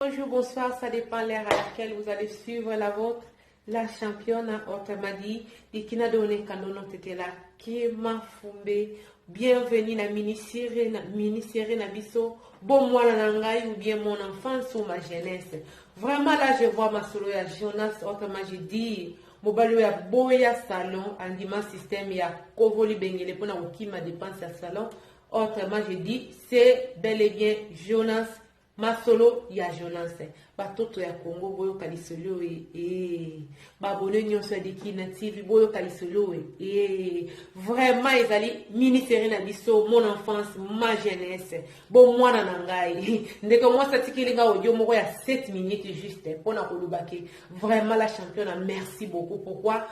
bonjour, bonsoir, ça dépend l'heure à laquelle vous allez suivre la vôtre. La championne Otamadi, di kina donné kanono tete la Kema Fumbe. Bienvenue na mini-série na biso. Bon moi la nangai ou bien mon enfance ou ma jeunesse. Vraiment là je vois ma solo ya Jonas Otamadi dit mobalo ya boya salon andima système ya kovoli bengele pona okima dépense ya salon. Autrement je dis c'est bel et bien Jonas Masolo ya Jonas batoto ya Congo boyo kalisolo babone nyonso ya Dikina TV boyo kalisolo vraiment ezali mini série na biso mon enfance ma jeunesse bon mwana na ngai ndeko moi satikilinga audio moko ya 7 minutes juste pona kolubake vraiment la championne merci beaucoup pourquoi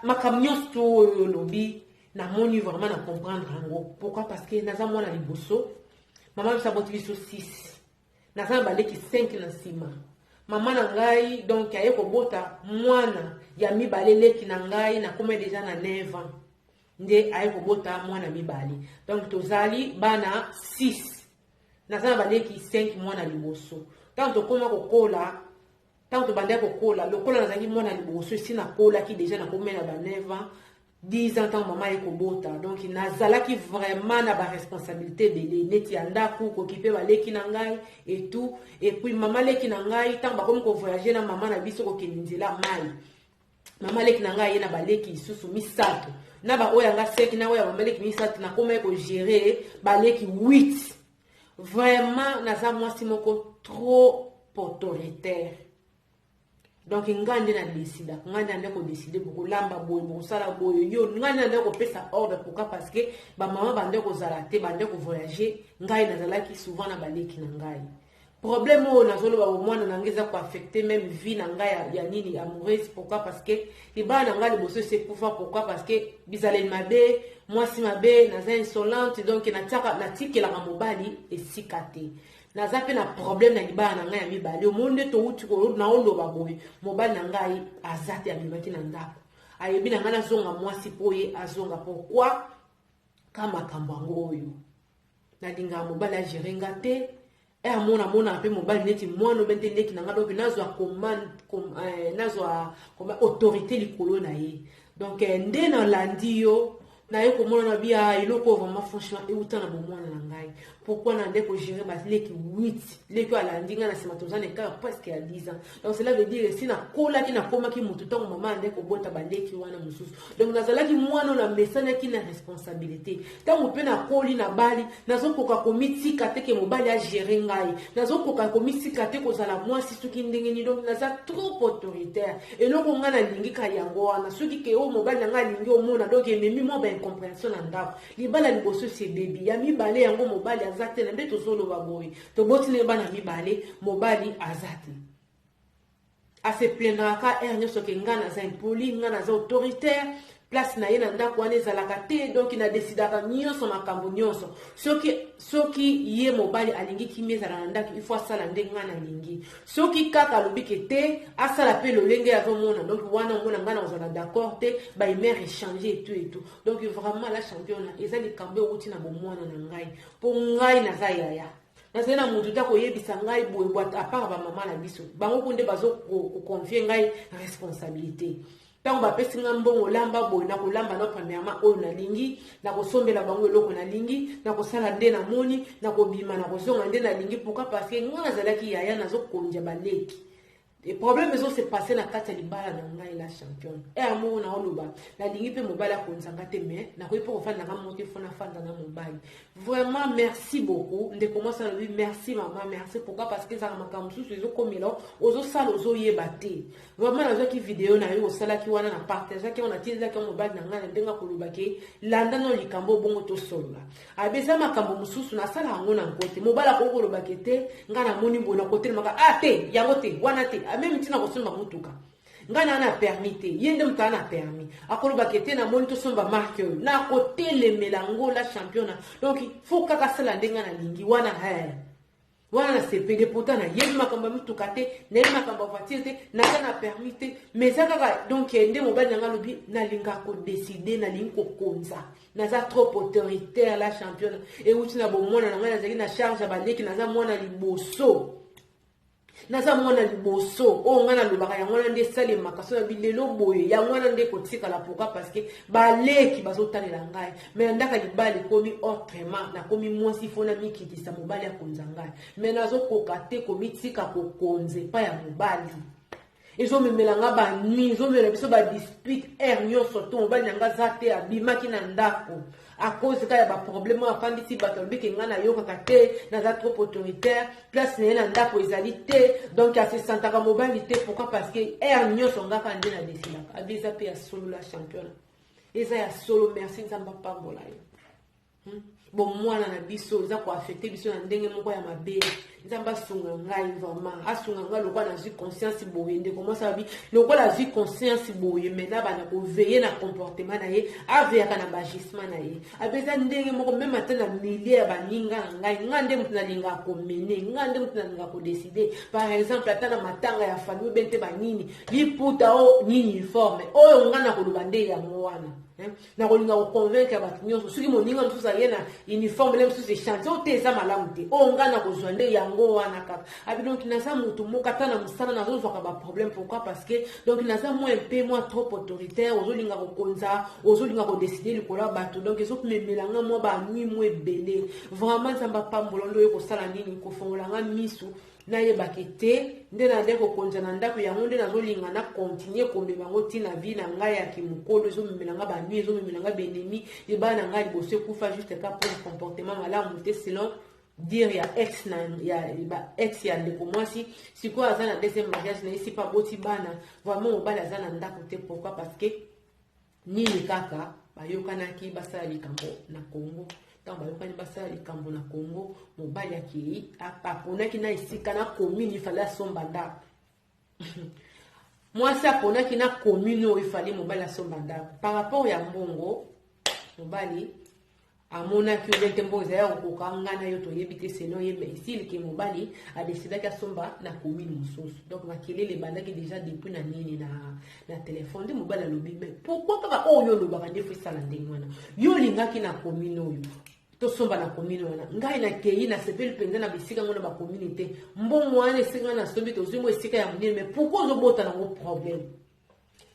makamnyos to lobby na moni vraiment na comprendre ngo pourquoi parce que naza mwana liboso maman saboti biso 6 naza baleki 5 na sima maman na ngai donc aye ko bota mwana ya mibale leki na ngai na kome déjà na 9 ans nde aye ko bota mwana mibale donc tozali bana 6 naza baleki 5 mwana liboso tant to koma kokola tant to bande kokola lokola nazaki mwana liboso si na kola ki déjà na kome na ba 9 ans 10 ans tant maman ekobota donc nazalaki vraiment na ba responsabilité de neti andaku kokipe baleki na ngai et tout et puis maman leki na ngai tant ba comme ko voyager na maman na biso ko kenizela mai maman leki na ngai na baleki susu misato na ba oya nga seki na oya maman leki misato na koma ko gérer baleki 8 vraiment naza mwasi moko trop autoritaire. Donc ngande na décida ngande na ko décider pour lamba boy pour sala boy yo ngande na ko pesa ordre pourquoi parce que ba maman bande ko zalate bande ko voyager ngai na zalaki souvent na baleki na ngai problème o na zolo ba mwana na ngeza ko affecter même vie na ngai ya nini amoureuse pourquoi parce que li ba na ngai bosso c'est pourquoi parce que bizalene mabe moi si mabe na za insolente donc na tsaka na tikela mobali et sikate na zape na problème na libala na ngai ya mibale omonde to uti ko na oloba boye mobali na ngai azate ya mibaki na ndako ayebi na ngai na zonga mwasi poye azonga pourquoi kama kambango oyo na dinga mobali agere ngate mona pe mobali neti mwana bente ndeki na ngai donc nazwa commande nazwa comme autorité likolo na ye donc nde na landi yo na yeko mona na bia iloko vraiment franchement et autant na bomwana na ngai pourquoi na ndeko gérer ba leki 8 leki ala ndinga na sima tozana ka presque à 10 ans donc cela veut dire si na kola ki na koma ki mutu tango mama ndeko bota ba leki wana mususu donc nazala ki mwana na mesana ki na responsabilité tango pe na koli na bali nazo koka komiti kateke mobali a gérer ngai nazo koka komiti kateke kozala moi si suki ndengeni donc naza trop autoritaire et non ko ngana lingi ka yango wana suki ke o mobali na ngai lingi o mona donc memi mo ba incompréhension na ndako libala liboso c'est baby ya mibale yango mobali azate na nde tozolo baboy to botine bana mibale mobali azate a se plaindra ka nyoso ke ngana za impoli ngana za autoritaire place na ye na ndako wana ezalaka te donc ina decidaka nyonso makambo nyonso soki ye mobali alingi kimi ezala na ndako il faut asala nde ngana alingi soki kaka alobiki te asala pe lolenge azomona donc wana omona ngana ozala d'accord te baimere échanger et tout donc vraiment la championne eza likambo euti na bomwana na ngai mpo ngai naza yaya nazali na motu ta koyebisa ngai boye boite à part bamama na biso bango kunde bazokonfie ngai responsabilité tango bapesi nga mbongo lamba boye na kolamba na premièrement oyo nalingi na kosombela bango eloko nalingi na kosala nde na moni na kobima na kozonga nde nalingi pourquoi parce que nga nazalaki yaya nazokonja baleki et problème ezo se passer na kati ya libala na ngai la championne amour na oloba nalingi pe mobali akonzanga te mais nakoyi mpo kofanda nga mote fona fanda na mobali vraiment merci beaucoup ndeko mwasi alobi merci maman merci pourquoi parce que ezaka makambo mosusu ezokomela ozosala ozoyeba te vraiment nazwaki video na yo osalaki wana na partageaki wana tielaki mobali na ngai na ndenge akolobaki landa no likambo bongo tosolola abeza makambo mosusu nasala yango na nkote mobali akokolobaki te ngai namoni boye na kotelemaka te yango te wana te même tina kosomba mutuka ngana na permis te yende mutana na permis akoloba kete na moni to somba marque na kotele melango la championne donc faut kaka sala ndenga na lingi wana wana na sepede pourtant na yende makamba mutuka te na yende makamba voiture te na na permis te mais ça kaka donc yende mobali nga lobi na linga ko décider na lingi ko konza na za trop autoritaire la championne et uti na bomona na nga na zaki na charge ba leki na za mwana liboso naza mwana liboso o ngana lobaka ya mwana nde sale makaso na bilelo boye ya mwana nde kotika la pourquoi parce que baleki bazotalela ngai mais ndaka libali komi autrement na komi mwasi fona mikitisa mobali akonza ngai mais nazo kokate komi tika kokonze pa ya mobali ezomemela nga ba nuit ezomela biso ba dispute nyonso to mobali nanga za te abimaki na ndako à cause kaya ba problème afandisi bato biki nga na yokaka te naza trop autoritaire place na ye na ndako ezali te donc asesantaka mobali te pourquoi parce que nyonso nga ka nde na desilaka abi eza mpe ya solo la champion eza ya solo merci nzambe apambola yo bon mwana na biso eza koaffecte biso na ndenge moko ya mabe nzambe asunga ngai vraiment asunga ngai lokola nazwi conscience boye ndeko mwasi abi lokola azwi conscience boye maintenant bana koveye na comportement na ye aveyaka na bagissement na ye abeza ndenge moko meme ata na milie ya baninga na ngai nga nde moto nalingaka komene nga nde moto nalingaka kodeside par exemple ata na matanga ya famille obe nte banini liputa o nini uniforme oyo nga na koloba nde yango wana na kolinga koconvaincre bato nyonso soki moninga mosusu aye na uniforme le mosusu echange o te eza malamu te oyo nga na kozwa nde yango wana kaka abi donc naza motu moko ata na mosala nazozwaka baproblème pourquoi parce que donc naza moins mpe moi trop autoritaire ozolinga kokonza ozolinga kodeside likolo ya bato donc ezomemelanga mwa banui mo ebele vraiment nzambe apambola nde oyo kosala nini kofongolanga misu nayebaki te nde nande kokonza na ndako yango nde nazolinga na continue komema yango ntina vi na ngai ya kimokolo ezomemelanga banui ezomemelanga benemi ebana na ngai liboso ekufa juste ka pour comportement malamu te selon dire ya ex na ex ya ndeko mwasi sikoyo aza na deuxième mariage na ye si pa boti bana vraiment mobali aza na ndako te pourquoi parce que nini kaka bayokanaki basala likambo na Congo tant bayokani basala likambo na Congo mobali akei aponaki na esika na commune ifale asomba ndako mwasi aponaki na commune oyo ifale mobali asomba ndako par rapport ya mbongo mobali amonaki obente mboka ezali ya kokoka nga na yo toyebi te seno yeba esili ke mobali adesidaki asomba na commune mosusu donc makelele ebandaki déjà depuis na nini na telefone nde mobali alobi me pourquoi kaka oyo olobaka nde fo esala ndenge wana yo olingaki na commune oyo tosomba na commune wana ngai nakei nasepeli mpenza na bisika ngo na bacommune te mbongo wana esika nga nasombi tozwi mo esika ya monene me pourquoi ozobota nango problème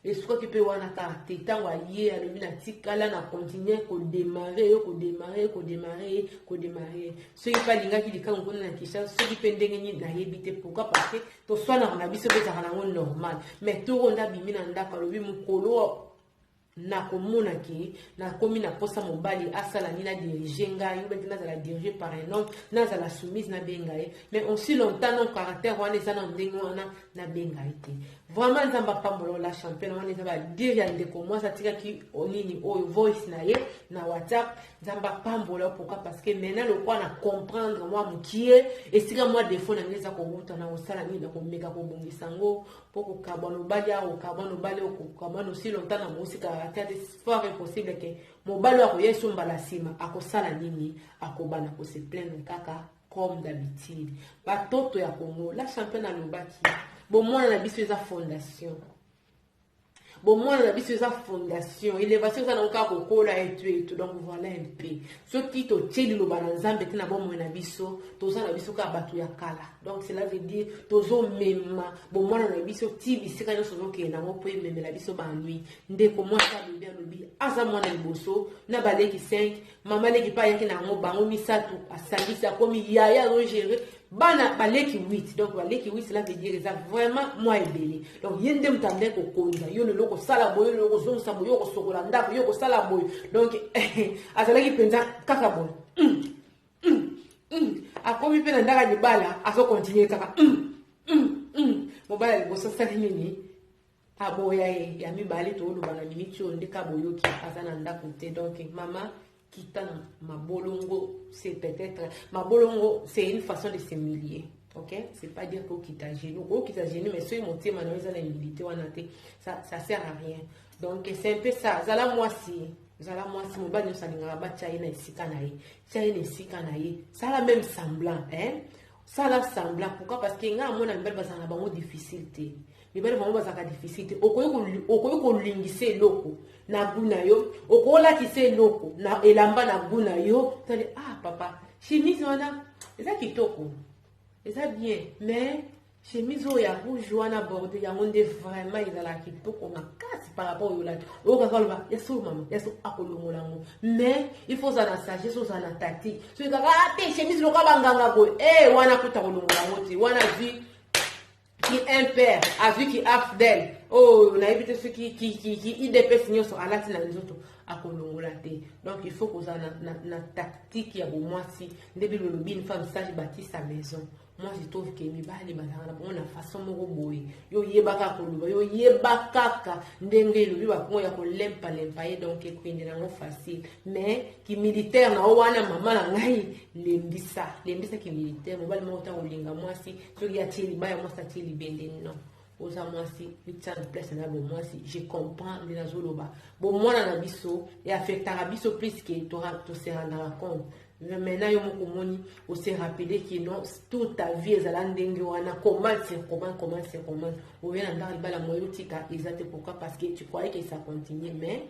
esikoki mpe wana kaka te ntango aye alobi na tikala na continue kodemare soki mpe alingaki likango kuna na Kinshasa soki mpe ndenge nini nayebi te pourquoi parce que toswanaka na biso mpe ezaka nango normal mais toko nde abimi na ndako alobi mokolo nakomonaki nakomi na posa mobali asala nini adirige ngai obe te nazala dirige par un homme nazala soumise nabenga ye mais aussi longtemps non caractère wana eza na ndenge wana nabenga ye te vraiment nzambe apambola la championne wana eza badire ya ndeko mwasi atikaki onini oyo voice na ye na WhatsApp nzambe apambola pourquoi parce que maintenant lokwa na comprendre mwa mokie esika mwa défaut na ngai eza kowuta na kosala nini na komeka kobongisa ngo mpo kokabwa nobali awo kokabwa nobali oyo kokabwa aussi longtemps na mosika ate fort impossible ke mobali akoya esomba la nsima akosala nini akobana kose plaindre kaka comme d'habitude batoto ya Congo la championne alobaki bomwana na biso eza fondation bomwana na biso eza fondation élévation eza nango kaka kokola etu donc voilà un peu soki totie liloba na nzambe te na bomoi na biso toza na biso kaka bato ya kala donc cela veut dire tozomema bomwana na biso ti bisika nyonso ozokende nango mpo ememela biso banui ndeko mwasi alobi aza mwana liboso na baleki 5 mama leki mpe ayaki nango bango misato asangisi akomi yaya azogere bana baleki 8 donc baleki 8 cela veut dire eza vraiment moi ebele donc ye nde moto andeki kokonza yo lelo kosala boye lelo kozongisa boye yo kosokola ndako yo kosala boye donc azalaki mpenza kaka boye akomi mpe na ndako ya libala azokontinue kaka mobali ya liboso asali nini aboya ye ya mibale tooloba na miniti oyo nde kaboyoki aza na ndako te donc mama quitte mabolongo, c'est peut-être mabolongo, c'est une façon de s'humilier. Ok, c'est pas dire qu'on quitte à genoux, mais si mon thème maintenant ils ont l'humilité, ça sert à rien. Donc c'est un peu ça. Zala moi si mon bas ne s'alingera pas tchaïna et sikanaï, tchaïna et sikanaï, ça la même semblant, hein? Ça la semblant. Pourquoi? Parce qu'il y a un monde qui est en difficulté. Libele bango bazaka difficulté okoyo kolingise loko na guna yo okola kise loko na elamba na guna yo tali papa chemise wana eza kitoko eza bien mais chemise ya rouge wana bordé yango nde vraiment ezala kitoko makasi par rapport au lati okakaloba yaso mama yaso akolongola ngo mais il faut ça na sagesse ça na tactique so kaka te chemise loka banganga ko wana kuta kolongola ngo ti wana vi qui impère a vu qui afdel na éviter ceux qui idps nyoso alati na nzoto akolongola te donc il faut que ça na tactique ya bo moi si ndebi le lobby une femme sage bâtit sa maison. Moi je trouve que mibali bazala pour na façon moko boye yo yebaka koluba yo yebaka ndenge lobi ba ko ya ko lempa donc ekwende nango facile mais qui militaire na wana mama na ngai lembisa qui militaire mobali mo ta olinga moi si so ya tili ba ya moi sa tili bende non oza moi si mitsa na place na bo moi si je comprends les nazoloba bon moi na biso et affectera biso plus que to se rendre compte. Maintenant, yo moko moni on s'est rappelé que non toute ta vie ezala ndenge wana comment on vient dans le bala moyo tika exact pourquoi parce que tu croyais que ça continue mais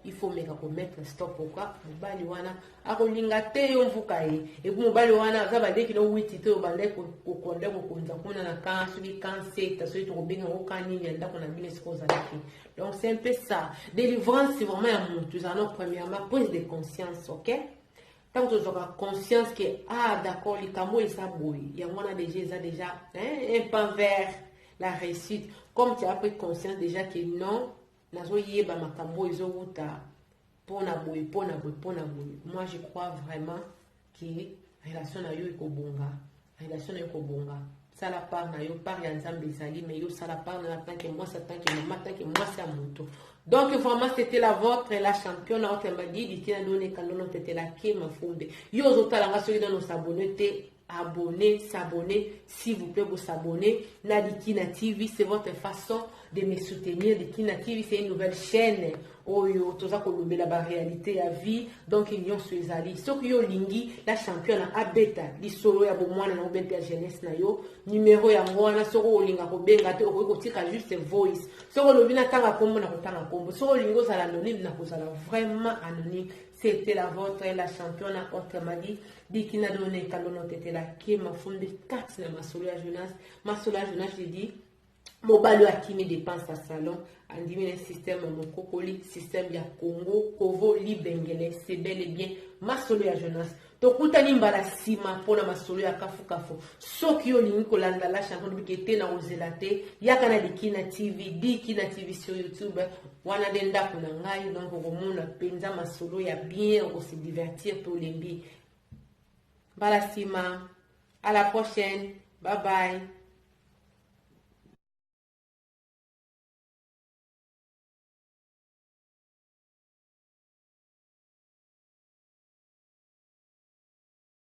il faut mettre stop pourquoi mobali wana akolinga te yo mvuka e et mobali wana za bade ki no witi te obande ko konde ko konza kuna na kan suki kan secte so to binga ko kanini anda ko na bine sikoza laki donc c'est un peu ça délivrance c'est vraiment un monde nous allons premièrement prise de conscience OK. Tant que tu as conscience que, d'accord, les camo et ça bouille. Il y a déjà un pas vers la réussite. Comme tu as pris conscience déjà que non, nazo yeba makambo izo uta pona bouille. Moi, je crois vraiment que relation na yo ekobonga. Relation na yo ekobonga. Ça la part na yo par yanzambe zali, mais yo ça la part na tant que moi, ça tant que maman, tant que moi, c'est à moto. Donc vraiment c'était la vôtre la championne en tembadi dit a donné quand on était la kema fumbe yo zotala nga soki dans nos abonnés s'abonner s'il vous plaît vous s'abonner na Dikina TV c'est votre façon de me soutenir. Dikina TV c'est une nouvelle chaîne oyo toza kolobela ba réalité ya vie donc union suezali soki yo lingi la championne abeta lisolo ya bomwana na obeta jeunesse na yo numéro ya ngwana soko olinga ko benga te ko tika juste voice soko lobina tanga kombo na kotanga kombo soko lingo sala anonyme na kozala vraiment anonyme. C'était la vôtre la championne autrement dit Dikina donné quand on était là qui m'a fondé 4 na masolo ya jeunesse je dis mobile akimi dépense à salon andimi le système mokokoli système ya Congo Kovo libengele c'est bel et bien masolo ya jeunesse tokutani mbala sima pona masolo ya kafu soki yo lingi kolanda la chanson bikete na ozelate yaka na Dikina TV sur YouTube wana denda kuna ngai donc komona penza masolo ya bien on se divertir pour lembi mbala sima à la prochaine bye bye.